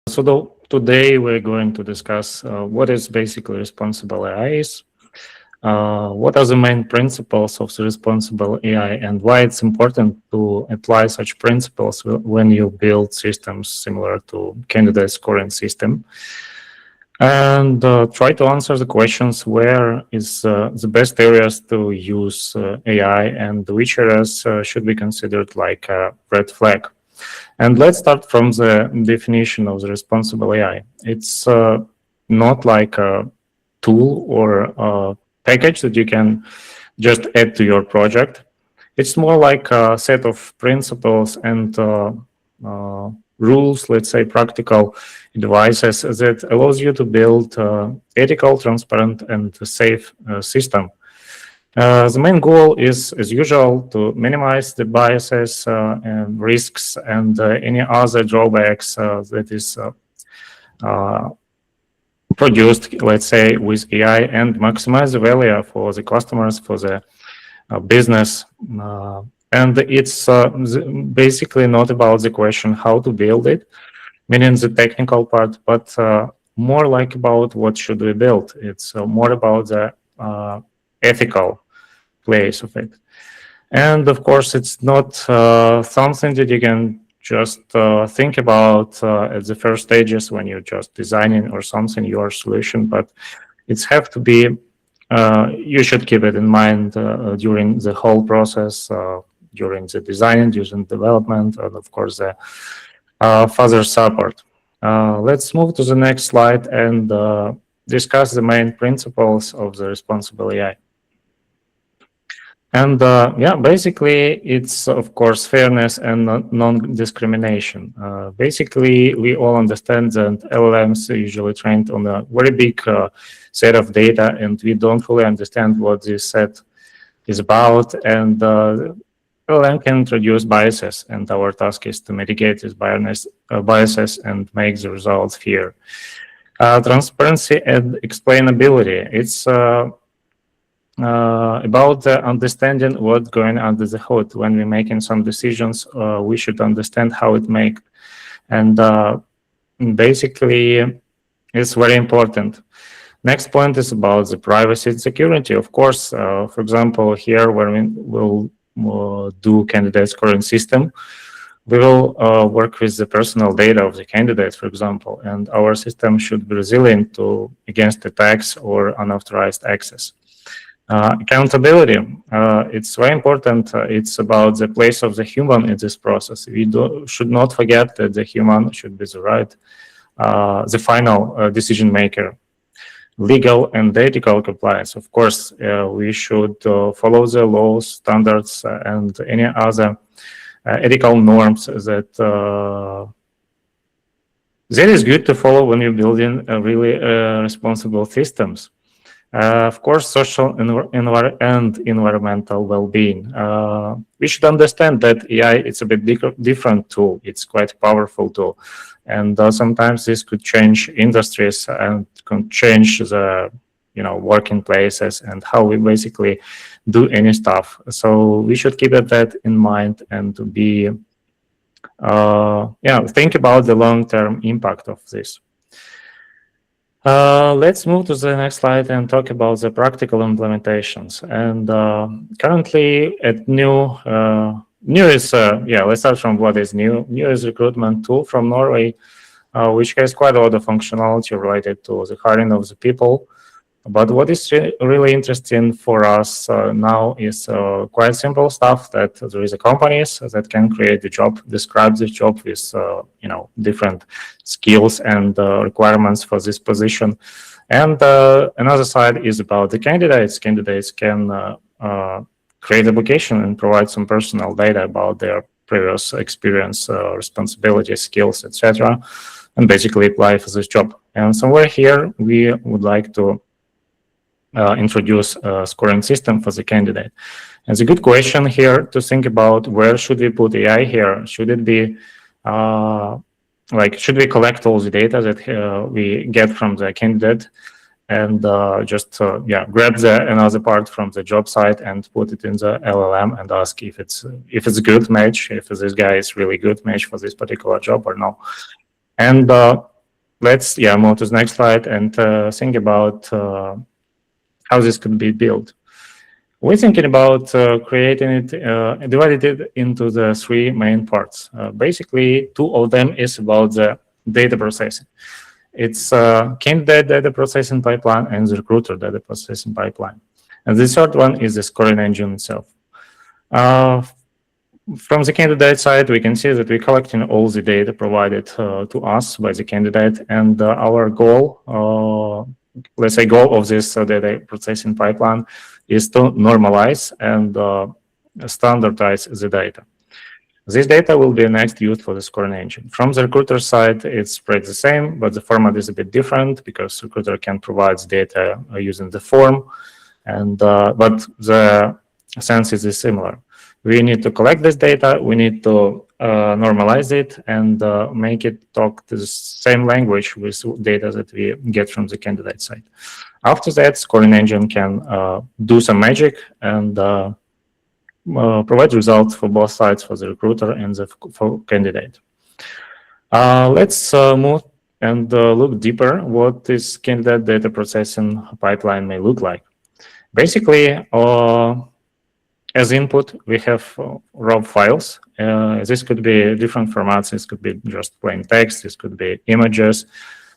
Today we're going to discuss what is basically responsible AI is, what are the main principles of the responsible AI, and why it's important to apply such principles when you build systems similar to candidate scoring system. And try to answer the questions: where is the best areas to use AI, and which areas should be considered like a red flag. And let's start from the definition of the responsible AI. It's not like a tool or a package that you can just add to your project. It's more like a set of principles and rules, let's say practical devices that allows you to build ethical, transparent, and safe system. The main goal is, as usual, to minimize the biases and risks and any other drawbacks that is produced, let's say, with AI, and maximize the value for the customers, for the business. And it's basically not about the question how to build it, meaning the technical part, but more like about what should we build. It's more about the ethical place of it. And of course, it's not something that you can just think about at the first stages when you're just designing or something your solution, but it's have to be, you should keep it in mind during the whole process, during the design, during development, and of course the further support. Let's move to the next slide and discuss the main principles of the responsible AI. And yeah, basically, it's of course fairness and non-discrimination. Basically, we all understand that LLMs are usually trained on a very big set of data, and we don't fully understand what this set is about. And LLM can introduce biases, and our task is to mitigate these biases and make the results fair. Transparency and explainability. It's about understanding what's going under the hood. When we're making some decisions, we should understand how it make. And basically, it's very important. Next point is about the privacy and security. Of course, for example, here where we will do candidate scoring system, we will work with the personal data of the candidates, for example, and our system should be resilient against attacks or unauthorized access. Accountability, it's very important. It's about the place of the human in this process. We should not forget that the human should be the final decision maker. Legal and ethical compliance. Of course, we should follow the laws, standards, and any other ethical norms that is good to follow when you're building really responsible systems. Of course, social and environmental well-being. We should understand that AI it's a bit different tool. It's quite a powerful tool, and sometimes this could change industries and could change the working places and how we basically do any stuff. So we should keep that in mind and to be think about the long-term impact of this. Let's move to the next slide and talk about the practical implementations. And currently at new is, let's start from what is new. New is recruitment tool from Norway, which has quite a lot of functionality related to the hiring of the people. But what is really interesting for us now is quite simple stuff that there is a companies that can create the job, describe the job with different skills and requirements for this position. And another side is about the candidates. Candidates can create application and provide some personal data about their previous experience, responsibilities, skills, etc., and basically apply for this job. And somewhere here we would like to introduce a scoring system for the candidate. And it's a good question here to think about: where should we put AI here? Should it be should we collect all the data that we get from the candidate and just grab another part from the job site and put it in the LLM and ask if it's a good match, if this guy is really good match for this particular job or no? And let's move to the next slide and think about how this could be built. We're thinking about creating it, divided it into the three main parts. Basically, two of them is about the data processing. It's candidate data processing pipeline and the recruiter data processing pipeline. And the third one is the scoring engine itself. From the candidate side, we can see that we're collecting all the data provided to us by the candidate, and our goal, let's say goal of this data processing pipeline is to normalize and standardize the data. This data will be next used for the scoring engine. From the recruiter side, it's spread the same, but the format is a bit different because recruiter can provide data using the form, and but the sense is similar. We need to collect this data, we need to normalize it and make it talk to the same language with data that we get from the candidate side. After that, scoring engine can do some magic and provide results for both sides, for the recruiter and the candidate. Let's move and look deeper what this candidate data processing pipeline may look like. Basically, as input, we have raw files. This could be different formats. This could be just plain text. This could be images.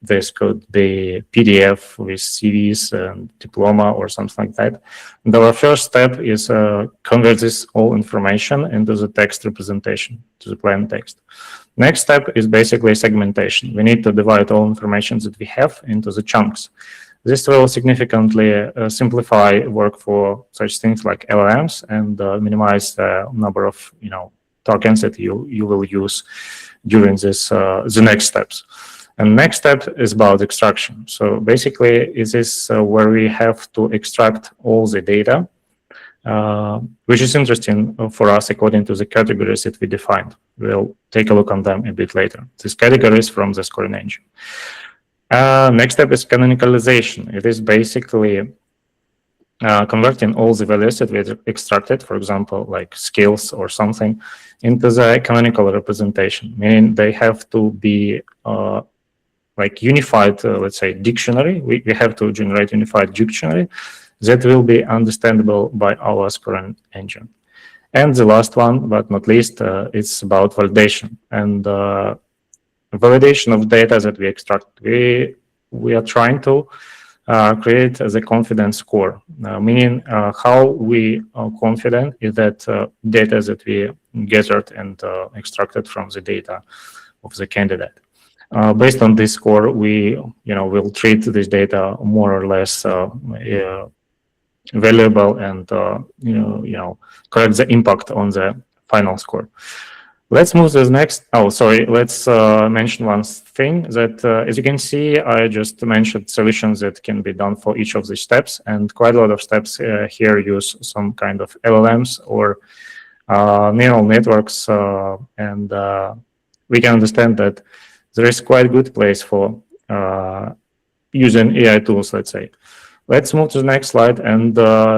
This could be PDF with CVs and diploma or something like that. And our first step is convert this all information into the text representation, to the plain text. Next step is basically segmentation. We need to divide all information that we have into the chunks. This will significantly simplify work for such things like LLMs and minimize the number of tokens that you will use during this the next steps. And next step is about extraction. So basically, it is where we have to extract all the data, which is interesting for us according to the categories that we defined. We'll take a look on them a bit later. These categories from the scoring engine. Next step is canonicalization. It is basically converting all the values that we extracted, for example, like skills or something, into the canonical representation, meaning they have to be like unified, let's say, dictionary. We have to generate unified dictionary that will be understandable by our scoring engine. And the last one, but not least, it's about validation. And validation of data that we extract. We are trying to create the confidence score, meaning how we are confident is that data that we gathered and extracted from the data of the candidate. Based on this score, we will treat this data more or less valuable and correct the impact on the final score. Let's move to the next. Oh, sorry. Let's mention one thing that, as you can see, I just mentioned solutions that can be done for each of these steps, and quite a lot of steps here use some kind of LLMs or neural networks, and we can understand that there is quite a good place for using AI tools, let's say. Let's move to the next slide and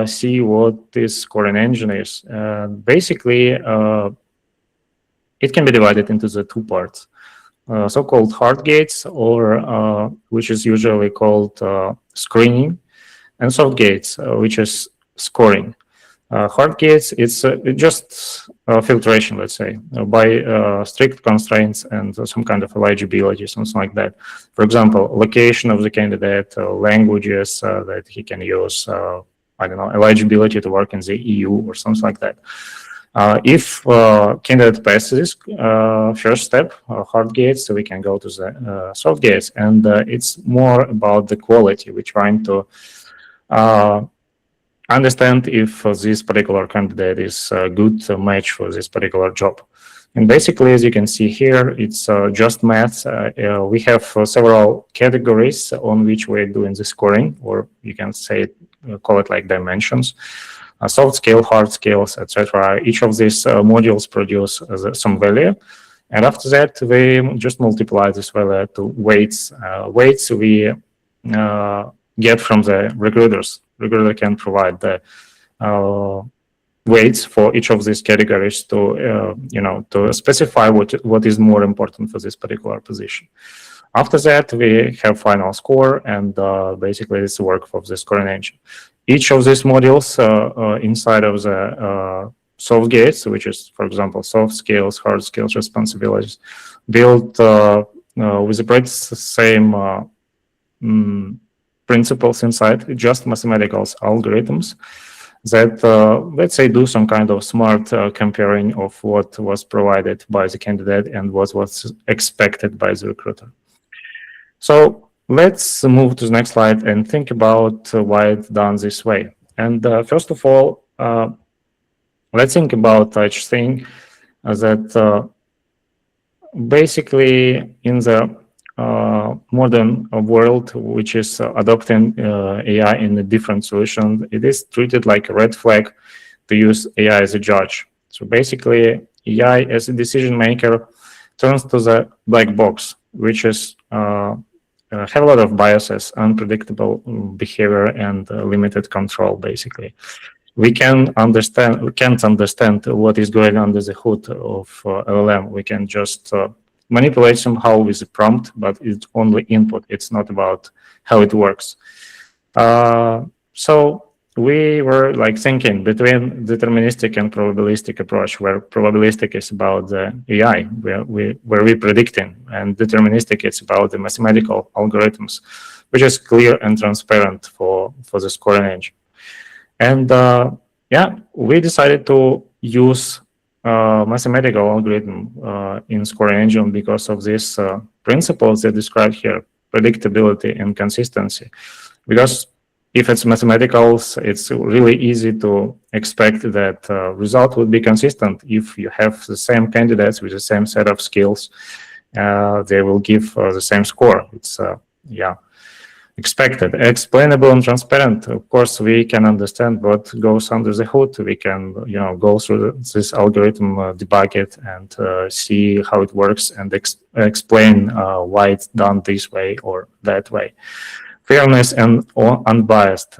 see what this scoring engine is. Basically, it can be divided into the two parts, so-called hard gates, or which is usually called screening, and soft gates, which is scoring. Hard gates, it's just filtration, let's say, by strict constraints and some kind of eligibility, something like that. For example, location of the candidate, languages that he can use, I don't know, eligibility to work in the EU or something like that. If candidate passes first step, hard gates, so we can go to the soft gates, and it's more about the quality. We're trying to understand if this particular candidate is a good match for this particular job. And basically, as you can see here, it's just math. We have several categories on which we're doing the scoring, or you can say, call it like dimensions. Soft scale, hard scales, etc. Each of these modules produce some value. And after that, we just multiply this value to weights. Weights we get from the recruiters. Recruiter can provide the weights for each of these categories to to specify what is more important for this particular position. After that, we have final score, and basically it's the work of the scoring engine. Each of these modules inside of the soft gates, which is, for example, soft skills, hard skills, responsibilities, built with the pretty same principles inside, just mathematical algorithms that, let's say, do some kind of smart comparing of what was provided by the candidate and what was expected by the recruiter. So let's move to the next slide and think about why it's done this way. And first of all, let's think about such thing that basically in the modern world, which is adopting AI in a different solution, it is treated like a red flag to use AI as a judge. So basically, AI as a decision maker turns to the black box, which is have a lot of biases, unpredictable behavior, and limited control. Basically, we can't understand what is going under the hood of LLM. We can just manipulate somehow with the prompt, but it's only input. It's not about how it works. So we were like thinking between deterministic and probabilistic approach, where probabilistic is about the AI, where we're predicting, and deterministic it's about the mathematical algorithms, which is clear and transparent for the scoring engine. And yeah, we decided to use mathematical algorithm in scoring engine because of these principles that described here, predictability and consistency. Because if it's mathematicals, it's really easy to expect that result would be consistent. If you have the same candidates with the same set of skills, they will give the same score. It's yeah, expected, explainable and transparent. Of course, we can understand what goes under the hood. We can, go through this algorithm, debug it, and see how it works, and explain why it's done this way or that way. Fairness and unbiased.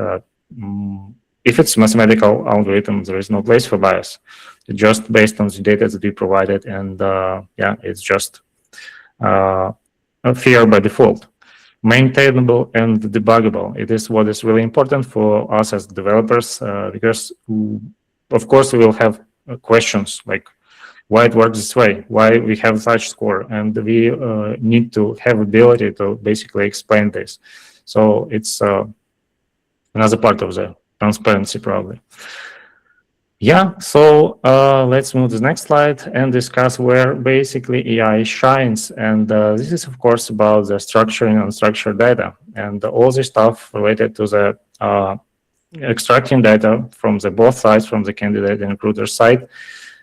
If it's mathematical algorithm, there is no place for bias. It's just based on the data that we provided, and yeah, it's just fair by default. Maintainable and debuggable. It is what is really important for us as developers, because, of course, we will have questions like why it works this way, why we have such score, and we need to have ability to basically explain this. So it's another part of the transparency, probably. Yeah, so let's move to the next slide and discuss where basically AI shines. And this is, of course, about the structuring and unstructured data, and all this stuff related to the extracting data from the both sides, from the candidate and recruiter side.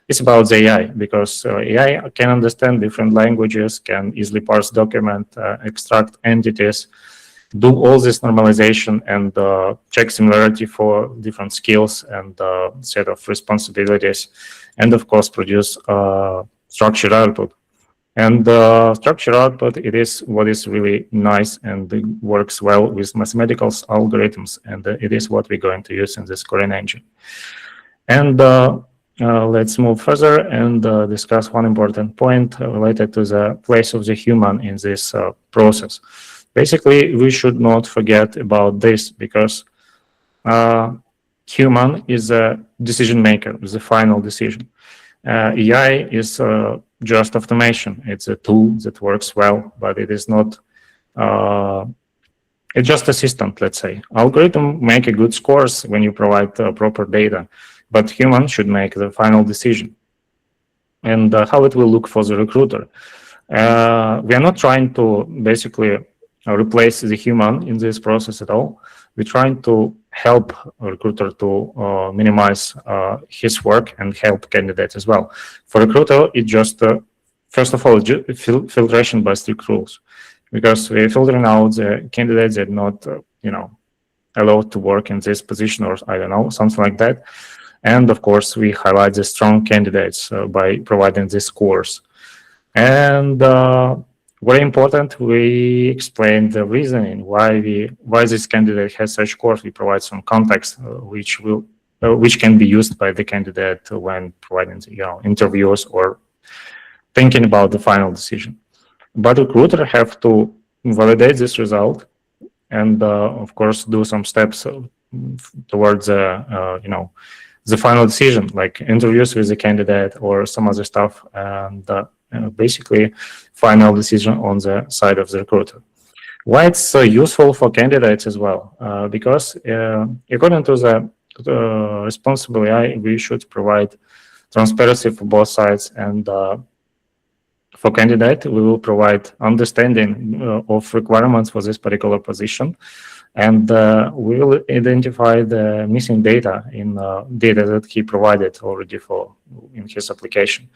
It's about the AI, because AI can understand different languages, can easily parse document, extract entities, do all this normalization, and check similarity for different skills and set of responsibilities, and of course produce structured output. And structured output, it is what is really nice and it works well with mathematical algorithms, and it is what we're going to use in the scoring engine. And let's move further and discuss one important point related to the place of the human in this process. Basically, we should not forget about this, because human is a decision maker, is the final decision. AI is just automation. It's a tool that works well, but it is not, it's just assistant, let's say. Algorithm make a good scores when you provide proper data, but human should make the final decision. And how it will look for the recruiter. We are not trying to basically replace the human in this process at all. We're trying to help a recruiter to minimize his work and help candidates as well. For recruiter, it just, first of all, filtration by strict rules, because we're filtering out the candidates that are not, allowed to work in this position, or I don't know, something like that. And of course, we highlight the strong candidates by providing these scores. And very important, we explain the reasoning why this candidate has such scores. We provide some context which can be used by the candidate when providing interviews or thinking about the final decision. But recruiter have to validate this result, and of course do some steps towards the final decision, like interviews with the candidate or some other stuff, and basically final decision on the side of the recruiter. Why it's useful for candidates as well? Because according to the responsible AI, we should provide transparency for both sides, and for candidate, we will provide understanding of requirements for this particular position, and we will identify the missing data in data that he provided already in his application.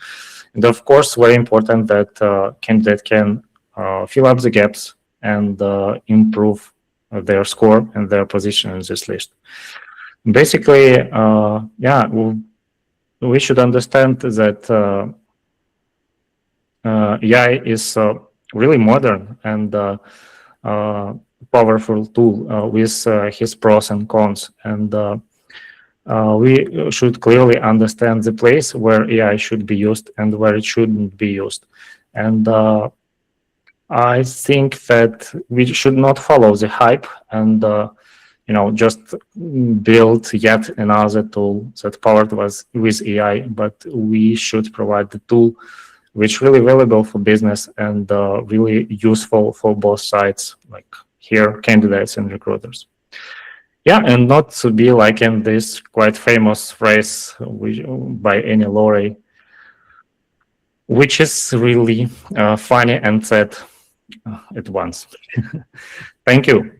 And of course, very important that candidate can fill up the gaps and improve their score and their position in this list. Basically, we should understand that AI is really modern and powerful tool with his pros and cons, and we should clearly understand the place where AI should be used and where it shouldn't be used. And I think that we should not follow the hype and just build yet another tool that powered with AI, but we should provide the tool which really valuable for business and really useful for both sides, like here, candidates and recruiters. Yeah, and not to be like in this quite famous phrase by Annie Laurie, which is really funny and said at once. Thank you.